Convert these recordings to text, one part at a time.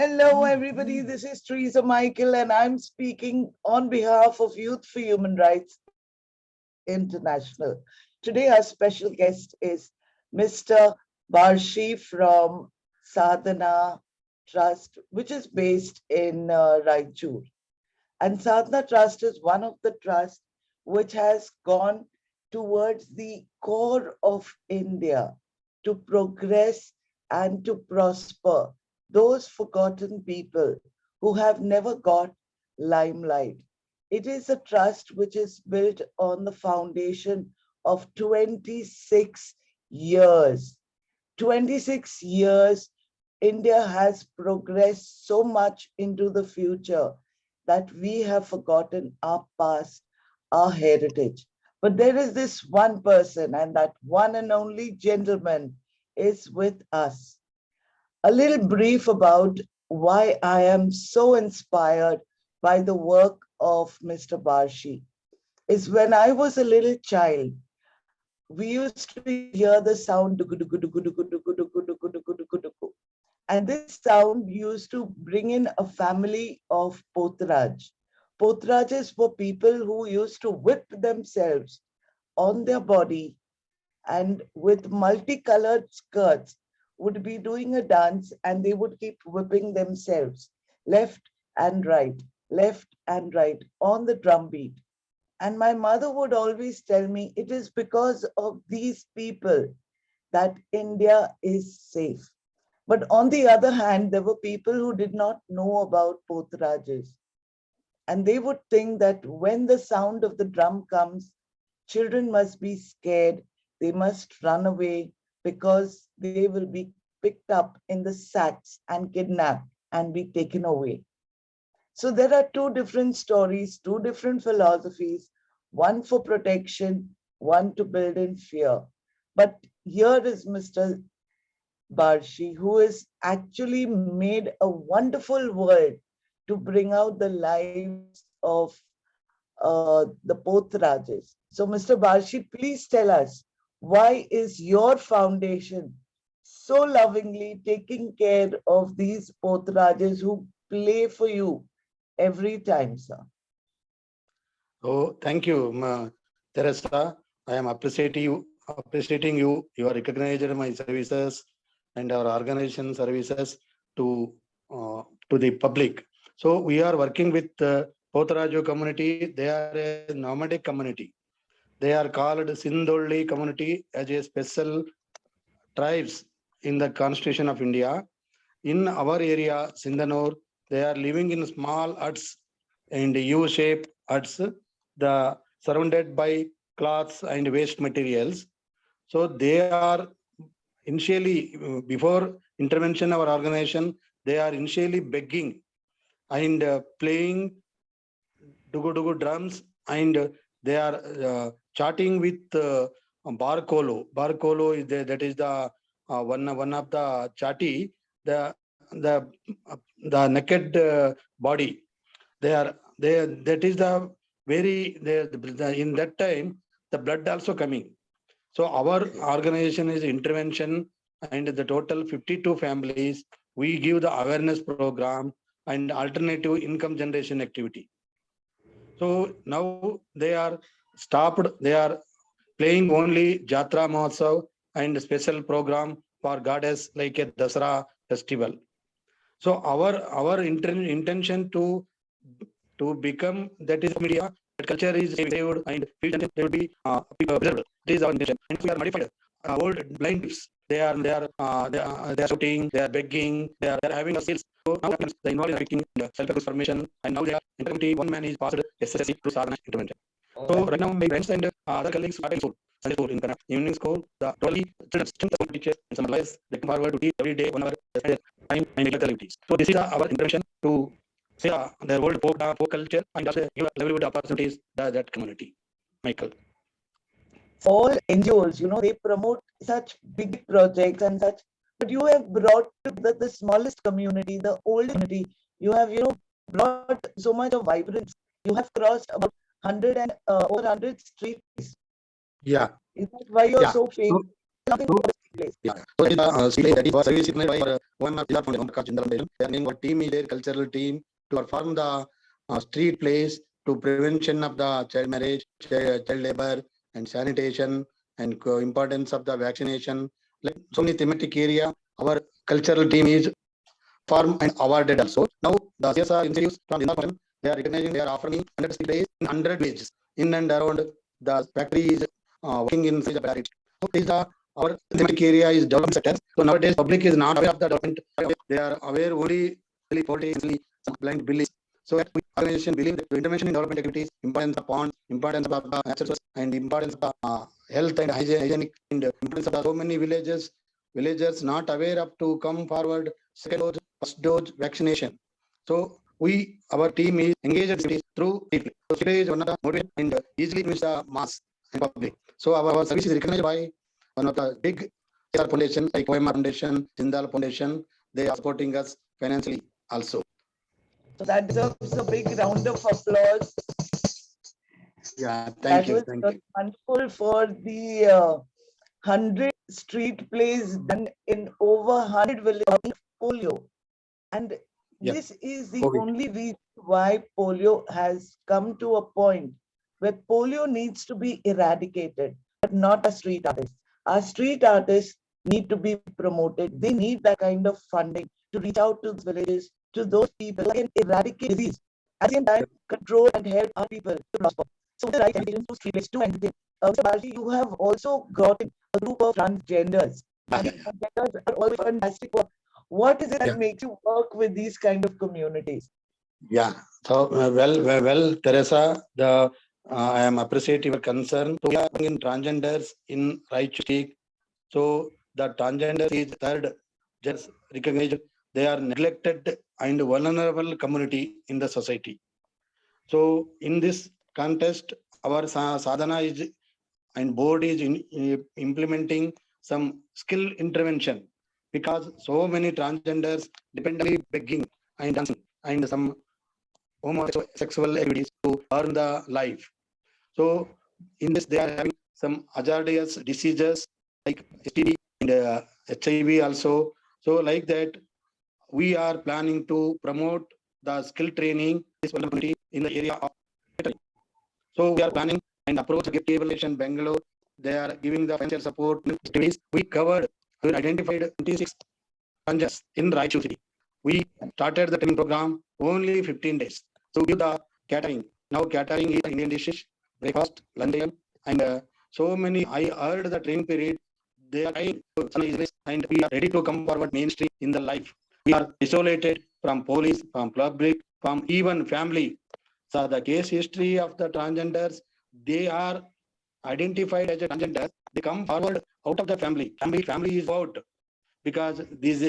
Hello, everybody. This is Theresa, Micheal, and I'm speaking on behalf of Youth for Human Rights International. Today, our special guest is Mr. Barshi from Sadhana Trust, which is based in Raichur. And Sadhana Trust is one of the trusts which has gone towards the core of India to progress and to prosper those forgotten people who have never got limelight. It is a trust which is built on the foundation of 26 years. 26 years, India has progressed so much into the future that we have forgotten our past, our heritage. But there is this one person, and that one and only gentleman is with us. A little brief about why I am so inspired by the work of Mr. Barshi is when I was a little child, we used to hear the sound dugu dugu dugu dugu dugu dugu dugu dugu dugu dugu. And this sound used to bring in a family of Potraj. Potrajas were people who used to whip themselves on their body and with multicolored skirts would be doing a dance, and they would keep whipping themselves left and right on the drum beat. And my mother would always tell me it is because of these people that India is safe. But on the other hand, there were people who did not know about Pothrajas. And they would think that when the sound of the drum comes, children must be scared, they must run away because they will be picked up in the sacks and kidnapped and be taken away. So there are two different stories, two different philosophies, one for protection, one to build in fear. But here is Mr. Barshi, who has actually made a wonderful world to bring out the lives of the Pothrajas. So, Mr. Barshi, please tell us, why is your foundation so lovingly taking care of these Pothrajas who play for you every time, sir? Oh, thank you, Theresa. I am appreciating you. You are recognized my services and our organization services to the public. So we are working with Pothrajo community. They are a nomadic community. They are called Sindolli community as a special tribes in the Constitution of India. In our area, Sindanur, they are living in small huts and U-shaped huts, the surrounded by cloths and waste materials. So they are initially, before intervention of our organization, they are initially begging and playing dugu drums, and they are charting with barkolo. Barkolo is that is the one of the chati, the naked body. They that is the very in that time the blood also coming. So our organization is intervention, and the total 52 families. We give the awareness program and alternative income generation activity. So now they are stopped. They are playing only Jatra Mahotsav and special program for goddess like a Dasara festival. So our intention to become that is media, that culture is saved and they will be preserved. This is our intention. And we are modified. Old blind gifts. They are shouting, they are begging, they are having a sales. So now they involved in making self-transformation, and now they are intervention. One man is passed SSC to Sadhana intervention. So right now my friends and other colleagues are in school. Sunday school in Kannada. Evening school, the totally teachers and some lawyers they come forward to teach every day 1 hour time and regular activities. So this is our intervention to say their old folk culture and also give livelihood opportunities to that community. Micheal. All NGOs, they promote such big projects and such, but you have brought the smallest community, the old community. You have, brought so much of vibrance. You have crossed about 100 and over 100 streets. Yeah. Is that why you're so famous? Yeah. So that is the street that is service by our They are named our team is their cultural team to perform the street plays to prevention of the child marriage, child labor, and sanitation, and importance of the vaccination. Like so many thematic area, our cultural team is formed and awarded also. Now the CSR incentives from the Foundation, they are recognizing, they are offering 100 days in 100 villages in and around the factory is working in such a bad. So this is our thematic area is development sector. So nowadays public is not aware of the development. They are aware only politics, some blind beliefs. So that organization believe that intervention in development activities, importance of ponds, importance of natural resources, and importance of health and hygienic, and importance of so many villagers not aware of to come forward second dose, first dose vaccination. So our team is engaged activities through people. So it is one of the motivate and easily reach the mass and public. So our service is recognized by one of the big foundation like OMR Foundation, Jindal Foundation. They are supporting us financially also. So that deserves a big round of applause. Yeah, That thank you. was Thank you. wonderful for the 100 street plays done in over 100 villages polio. And Yeah, this is the COVID. only reason why polio has come to a point where polio needs to be eradicated, but not our street artists. Our street artists need to be promoted. They need that kind of funding to reach out to the villages, to those people who can eradicate disease. At the same time, control and help our people to prosper. So the right education to street to entertain. Mr. Barshi, you have also got a group of transgenders. And transgenders are always fantastic work. What is it that makes you work with these kind of communities? Yeah. So well, Theresa, I am appreciate your concern. So we are in transgenders in Raichur. So the transgender is third just recognized. They are neglected and vulnerable community in the society. So in this contest, our sadhana is and board is implementing some skill intervention because so many transgenders dependently begging and dancing and some homosexual activities to earn the life. So in this, they are having some hazardous diseases like STD and HIV also. So like that, we are planning to promote the skill training this community in the area of veterinary. So we are planning and approach Evaluation Bangalore. They are giving the financial support. We covered, we identified 26 branches in Raichur city. We started the training program only 15 days. So give the catering. Now catering is Indian dishes, breakfast, lunch, and so many. I heard the training period. They are trying and we are ready to come forward mainstream in the life. We are isolated from police, from public, from even family. So the case history of the transgenders, they are identified as a transgender. They come forward out of the family. Family is out because this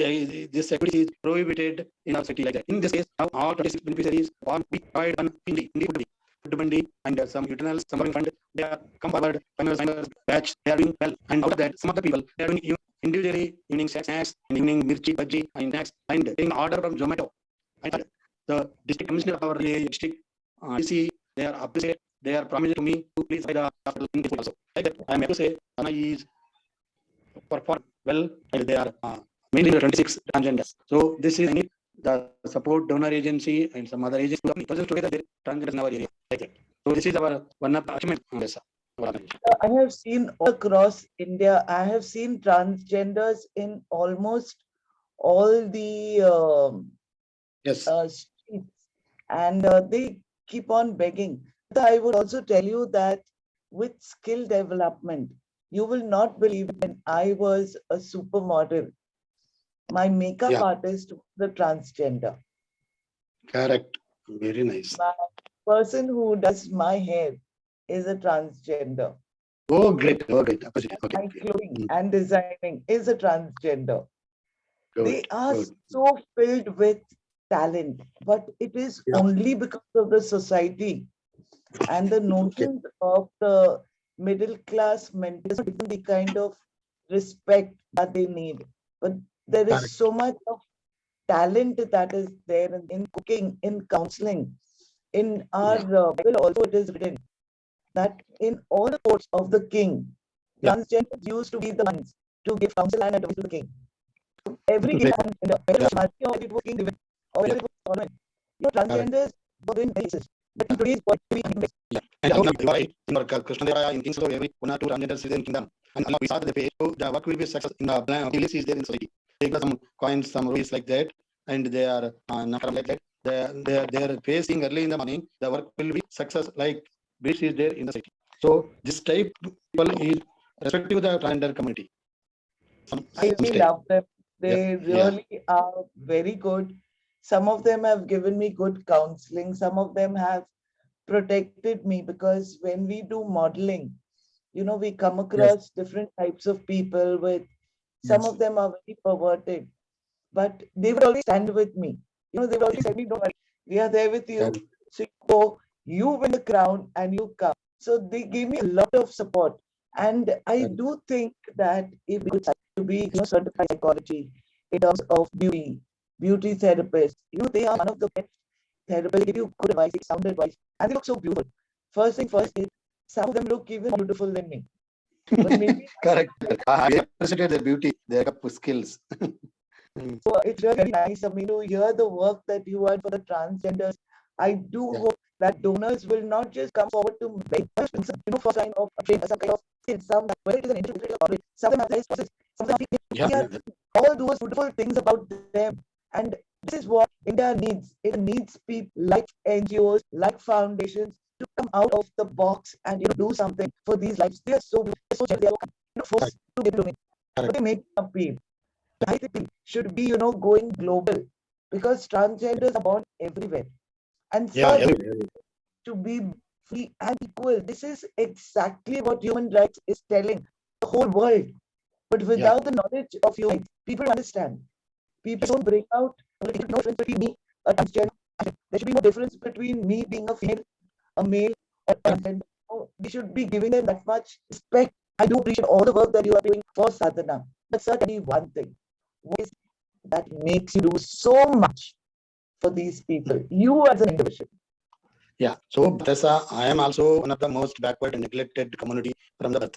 activity is prohibited in our city like that. In this case, now all 26 beneficiaries want we provide one Hindi and some utensils, some fund. They are come forward, final batch. They are doing well, and out of that, some of the people they are doing individually evening snacks, and evening mirchi, bhaji, and snacks, and taking order from Zomato. And the district commissioner of our district, DC, they are appreciate. They are promising to me to please buy the hospital in this also. Like that, I am happy to say, Anna is perform well, and they are mainly the 26 transgenders. So this is the support donor agency and some other agencies together transgenders in our area. Like that. So this is our one of the achievement. I have seen all across India, I have seen transgenders in almost all the yes. Streets, and they keep on begging. But I would also tell you that with skill development, you will not believe when I was a supermodel, my makeup artist was a transgender. Correct. Very nice. My person who does my hair is a transgender. Oh, great. Oh, great. My clothing and designing is a transgender. They Good. are Good. so filled with talent, but it is only because of the society and the notions of the middle class mentors, the kind of respect that they need. But there is so much of talent that is there in cooking, in counseling. In our Bible also it is written that in all the courts of the king, transgenders used to be the ones to give counsel and advice to the king. every Indian in the whether it was Bharti or it was King David or whether it was Solomon, transgenders were doing basis. But in today's world, yeah. And now you are right. In our Krishnadevaya, in King's Law, every 1 or 2 transgenders is in kingdom. And now we saw the page, so the work will be success in the village is there in society. They got some coins, some rupees like that, and they are not like that. They are facing early in the morning. The work will be success like this is there in the society. So this type people is respective to the transgender community. I really love them. They Yeah. really are very good. Some of them have given me good counseling. Some of them have protected me because when we do modeling, we come Yes. across different types of people with some Yes. of them are very perverted, but they would always stand with me. They would always tell me, don't worry, we are there with Yes. you. So you go, you win the crown and you come. So they gave me a lot of support. And I Yes. do think that if we could to be certified psychology in terms of beauty therapists, they are one of the best therapists. They give you good advice, sound advice, and they look so beautiful. First thing first is some of them look even more beautiful than me. But maybe Correct. I appreciate their beauty, their skills. so it's really very nice of me to hear the work that you are for the transgenders. I do Yeah. hope that donors will not just come forward to beg, for sign of shame, some kind of sin, whether it is an individual or some of them have process, some of them Yeah. we are all those beautiful things about them. And this is what India needs. It needs people like NGOs, like foundations to come out of the box and do something for these lives. They are so beautiful, so gentle, they are forced to give it. But they make appeal. I think should be, going global because transgenders are born everywhere. And Yeah. for them to be free and equal, this is exactly what human rights is telling the whole world. But Yeah. without the knowledge of human rights, people understand. People don't bring out there should be no difference between me, a transgender. There should be no difference between me being a female, a male, or a transgender. We should be giving them that much respect. I do appreciate all the work that you are doing for Sadhana. But certainly one thing, what is that makes you do so much for these people, you as an individual? Yeah. So, Theresa, I am also one of the most backward and neglected community from the birth.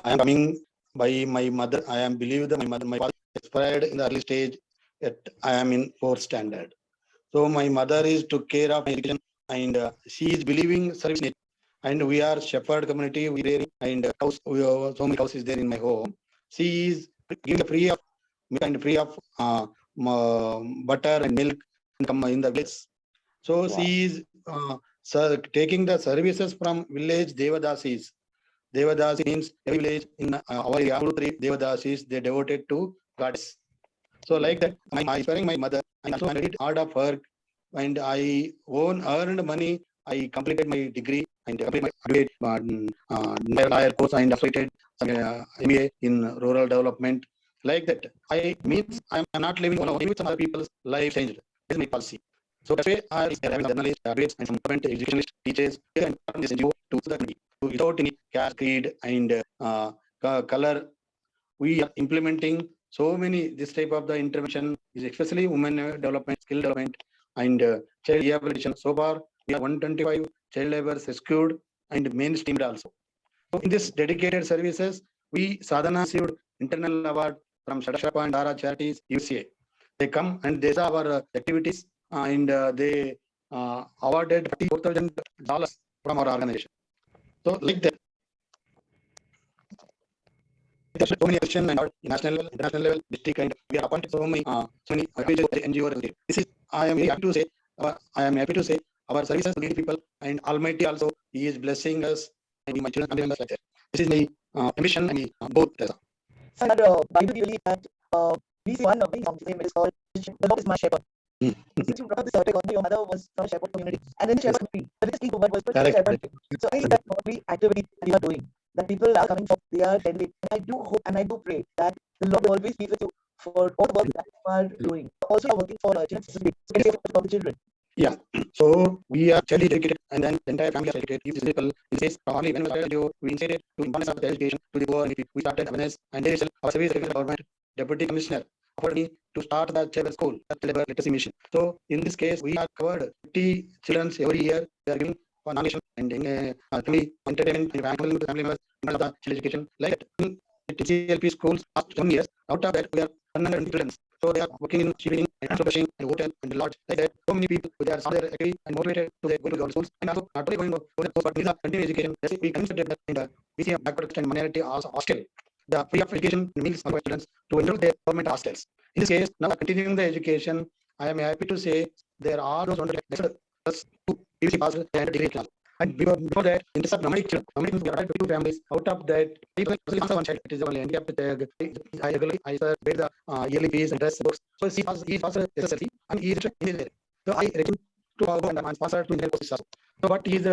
I am coming by my mother. I am believed that my father expired in the early stage. Yet I am in fourth standard. So my mother is took care of my education, and she is believing service net. And we are shepherd community. We are and house. So many houses there in my home. She is giving free of milk and free of butter and milk and come in the village. So Wow. she is taking the services from village Devadasis. Devadasi means every village in our area, 2 3 Devadasis, they devoted to goddess. So like that, my inspiring my mother, and also I did hard of work, and I earned money. I completed my degree and completed my graduate lawyer course and affiliated MBA in rural development. Like that, I means I'm not living alone. With some other people's life changed. This is my policy. So that's why I have journalists, graduates, and some government educationalists, teachers, and this NGO to the community. So without any caste, creed, and color, we are implementing so many this type of the intervention is especially women development, skill development, and child rehabilitation. So far, we have 125 child labor rescued and mainstreamed also. So in this dedicated services, we Sadhana received internal award from Shadashapa and Dara Charities USA. They come and they saw our activities and they awarded $44,000 from our organization. So like that, there's so many question and national level, international level, district, and we are appointed so many NGO. This is I am very happy to say. I am happy to say our services to needy people and Almighty also He is blessing us and my children family members like that. This is my ambition and my both. So, Bible believe that we see one of the songs, it is called "The Lord is My Shepherd." Mm. Since you brought up this subject, only your mother was from a shepherd community, and then the Yes, shepherd community, the richest thing word was put correct, shepherd. correct. So I think that every activity that you are doing, that people are coming for, they are dedicated. And I do hope and I do pray that the Lord will always be with you for all the work that you are doing. Also, you are working for children specifically. So can you say about the children? Yeah. So we are child educated and then the entire family are educated. If this is simple, in this case, only when we started NGO, we initiated to importance of the education to the poor. And we started awareness and there is our service government deputy commissioner offered me to start the child school, the labor literacy mission. So in this case, we are covered 50 children every year. We are giving for non-nation and in family entertainment and family members in the child education. Like that, in the CLP schools last 7 years, out of that we are 100 children So they are working in shipping and transportation and hotel and lodge like that. So many people they are started active and motivated to go to government schools and also not only going to the schools but need a continuing education. That's it. We consider that in the we see a backward and minority also hostel. The free of education means for students to enroll their government hostels. In this case, now continuing the education, I am happy to say there are those 100 plus two PVC passes and degree class. And before that, in the numeric children, we are 52 families. Out of that, people answer one child. It is only handicapped. I paid the yearly fees and dress books. So he was SSLC and he is engineer. So I reckon to go and I'm sponsored to engineer courses also. So but he's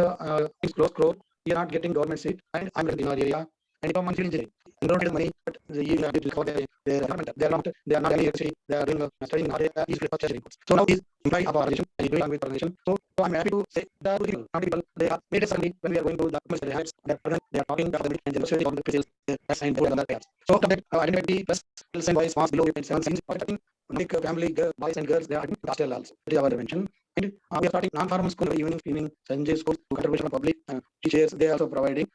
he's close. He is not getting government seat and I'm in our area and I'm engineering. And don't get money, but he have to record their government. They are not any university. They are doing studying hard. He's reports. So now he's employee of our organization and he's doing with organization. So I'm happy to say that people they are made us when we are going to the commercial heights. They are talking about the and the university of the sales and other pairs. So after that, identity plus girls and boys mass below 7 scenes. I think make a family boys and girls they are admitted hostel also. That is our intervention. And we are starting non-formal school evening cleaning, Sunday school to contribution of public teachers. They are also providing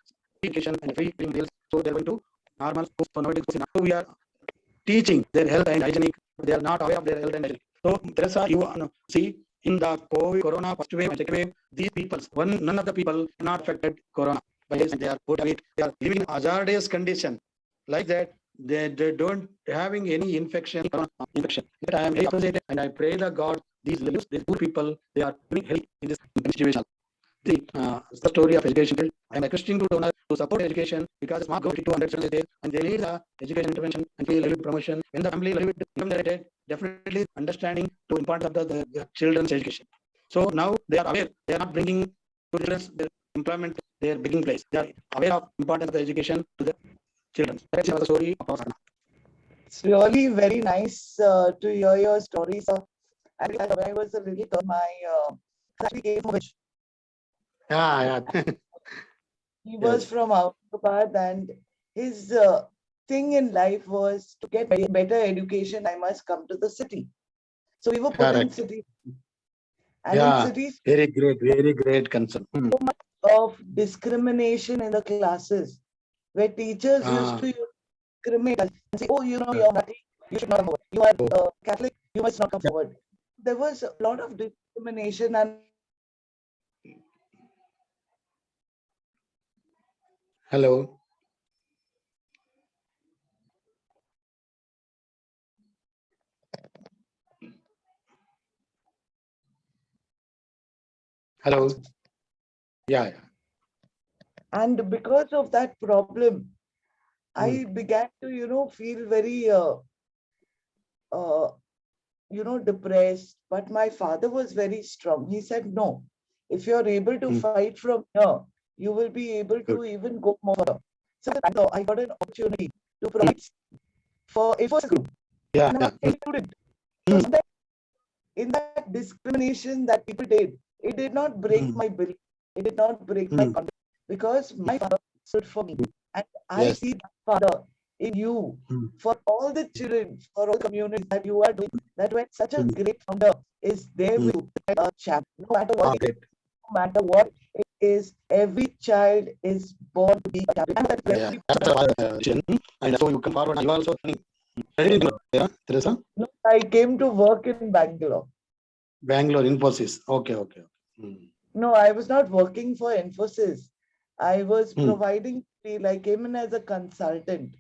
education and free meals. So they are going to normal schools for nowadays. Now we are teaching their health and hygienic. They are not aware of their health and hygienic. So Theresa, you see in the COVID, Corona first wave and second wave, these people, none of the people are not affected Corona. But they are put away. They are living in hazardous condition like that. They don't having any infection. Infection. But I am very appreciated and I pray the God these poor people they are doing healthy in this situation. The story of education. I am requesting to donors to support education because smart go 200 children there and they need education intervention and livelihood promotion. When the family livelihood become definitely understanding to importance of the children's education. So now they are aware. They are not bringing to children's their employment their beginning place. They are aware of importance of the education to the children. That's the story of our Sadhana. It's really very nice to hear your stories. And when I was a little girl, my actually came from which Yeah. he was Yes. from Aurangabad, and his thing in life was to get better education. I must come to the city. So we were put in Correct. cities, and in Yeah. cities, Very great concern. so much of discrimination in the classes, where teachers used to discriminate us and say, "Oh, you're naughty, you should not come forward. You are Catholic, you must not come forward." There was a lot of discrimination, and Hello. Hello. Yeah. and because of that problem, Hmm. I began to, feel very, uh, depressed. But my father was very strong. He said, "No, if you're able to Hmm. fight from here, you will be able Good. to even go more further." So I got an opportunity to Hmm. provide for a first group, Yeah. and I Yeah. Good. included. So Hmm. in that discrimination that people did, it did not break Hmm. my belief. It did not break my Hmm. confidence because my father stood for me. And I Yes. see that father in you Hmm. for all the children, for all the communities that you are doing, that when such a Hmm. great founder is there Hmm. with you, a champ, no matter what it is, Great. no matter what it is, every child is born to be a champion. And that's Yeah. very That's a vision. And so you come forward and you also very good. Yeah, Teresa. I came to work in Bangalore. Bangalore, Infosys. Okay. Hmm. No, I was not working for Infosys. I was Hmm. providing field. I came in as a consultant.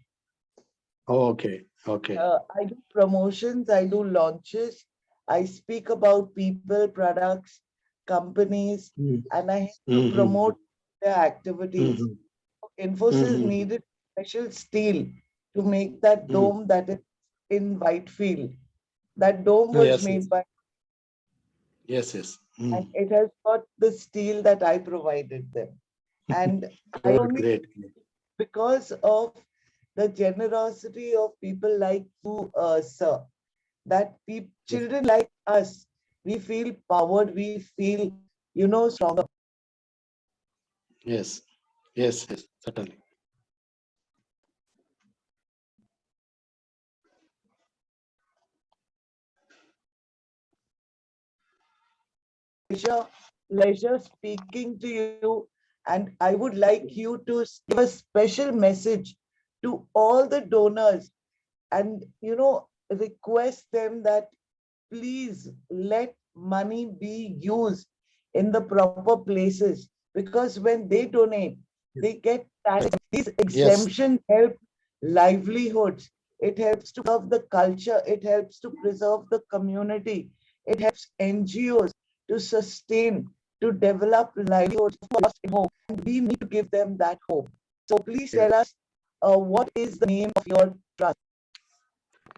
Okay. I do promotions, I do launches, I speak about people, products, companies, Hmm. and I help to Hmm. promote their activities. Hmm. Infosys Hmm. needed special steel to make that Hmm. dome that is in Whitefield. That dome was Yes. made by, Yes. Hmm. and it has got the steel that I provided them. And I Good. only, Great. because of the generosity of people like you, sir, that Yes. children like us, we feel powered, we feel, stronger. Yes. Certainly. Pleasure speaking to you. And I would like you to give a special message to all the donors. And, request them that please let money be used in the proper places, because when they donate, they get tax. These Yes. exemptions help livelihoods. It helps to preserve the culture. It helps to preserve the community. It helps NGOs to sustain, to develop livelihoods lost in hope. And we need to give them that hope. So please tell us what is the name of your trust?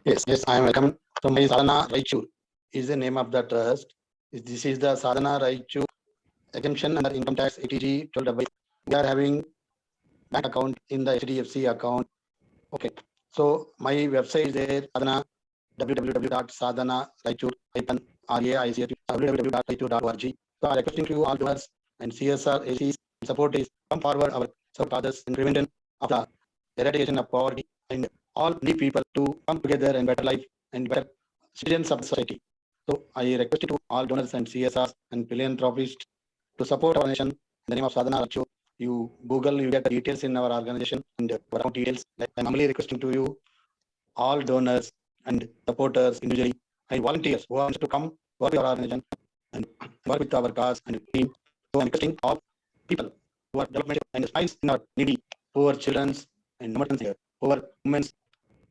Yes, I am welcome. So my Sadhana Raichur is the name of the trust. This is the Sadhana Raichur exemption under income tax ATG 12. We are having bank account in the HDFC account. Okay. So my website is there, Sadhana, www.sadhana-raichur.org. So I am requesting to all donors and CSR, ACs, support is come forward our support others in prevention of the eradication of poverty and all need people to come together and better life and better citizens of the society. So I request to all donors and CSRs and philanthropists to support our nation in the name of Sadhana Raichur. You Google, you get the details in our organization and our account details. I'm humbly requesting to you, all donors and supporters individually and volunteers who want to come work with our organization and work with our cause and team. So I'm requesting all people who are development and smiles in our needy, poor children and mountains here, poor women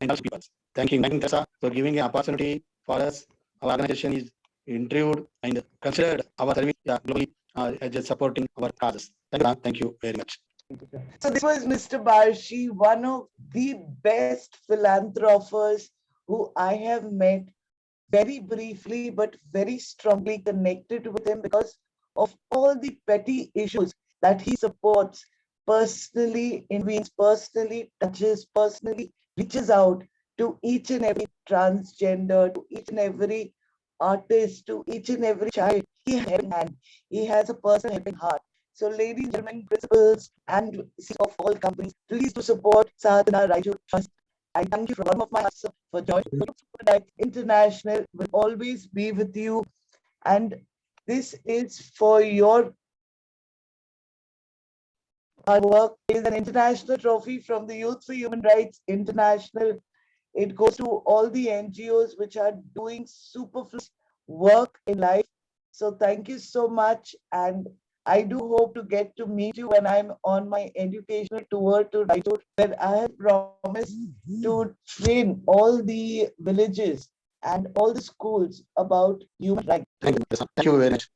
and also people. Thank you, Theresa, for giving an opportunity for us. Our organization is interviewed and considered our service globally as supporting our causes. Thank you very much. So this was Mr. Barshi, one of the best philanthropists who I have met, very briefly but very strongly connected with him because of all the petty issues that he supports, personally intervenes, personally touches, personally reaches out to each and every transgender, to each and every artist, to each and every child. He has a helping hand. He has a personal helping heart. So, ladies and gentlemen, principals and CEOs of all companies, please do support Sadhana Raichur Trust. I thank you from the bottom of my heart, sir, for joining. International will always be with you. And this is for your hard work. It is an international trophy from the Youth for Human Rights International. It goes to all the NGOs which are doing superfluous work in life. So thank you so much. And I do hope to get to meet you when I'm on my educational tour to Raichur, where I have promised to train all the villages and all the schools about human rights. Thank you very much.